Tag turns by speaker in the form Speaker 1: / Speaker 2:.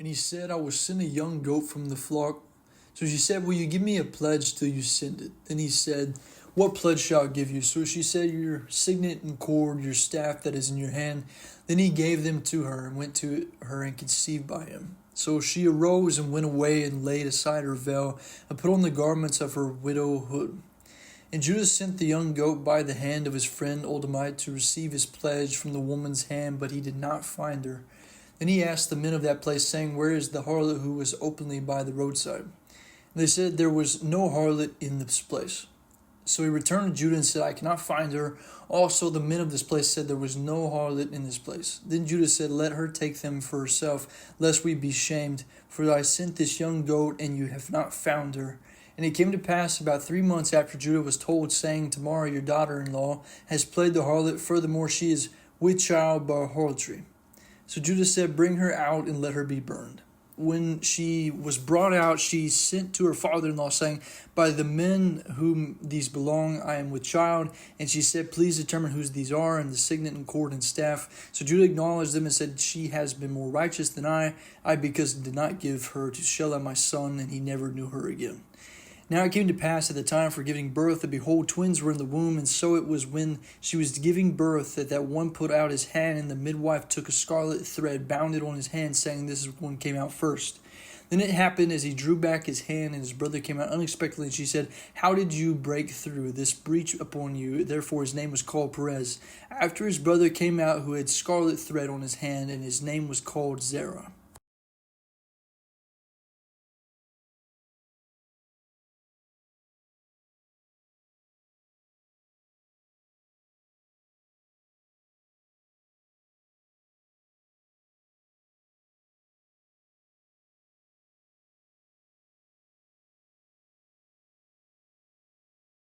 Speaker 1: And he said, I will send a young goat from the flock. So she said, will you give me a pledge till you send it? Then he said, what pledge shall I give you? So she said, your signet and cord, your staff that is in your hand. Then he gave them to her and went to her and conceived by him. So she arose and went away and laid aside her veil and put on the garments of her widowhood. And Judah sent the young goat by the hand of his friend Oldamite to receive his pledge from the woman's hand, but he did not find her. Then he asked the men of that place, saying, where is the harlot who was openly by the roadside? And they said, there was no harlot in this place. So he returned to Judah and said, I cannot find her. Also the men of this place said, there was no harlot in this place. Then Judah said, let her take them for herself, lest we be shamed. For I sent this young goat, and you have not found her. And it came to pass about 3 months after Judah was told, saying, tomorrow your daughter-in-law has played the harlot. Furthermore, she is with child by harlotry. So Judah said, bring her out and let her be burned. When she was brought out, she sent to her father-in-law, saying, by the men whom these belong, I am with child. And she said, please determine whose these are, and the signet and cord and staff. So Judah acknowledged them and said, she has been more righteous than I because I did not give her to Shelah my son, and he never knew her again. Now it came to pass at the time for giving birth, that behold, twins were in the womb, and so it was when she was giving birth that one put out his hand, and the midwife took a scarlet thread, bound it on his hand, saying, this one came out first. Then it happened as he drew back his hand, and his brother came out unexpectedly, and she said, how did you break through this breach upon you? Therefore his name was called Perez. After his brother came out, who had scarlet thread on his hand, and his name was called Zerah.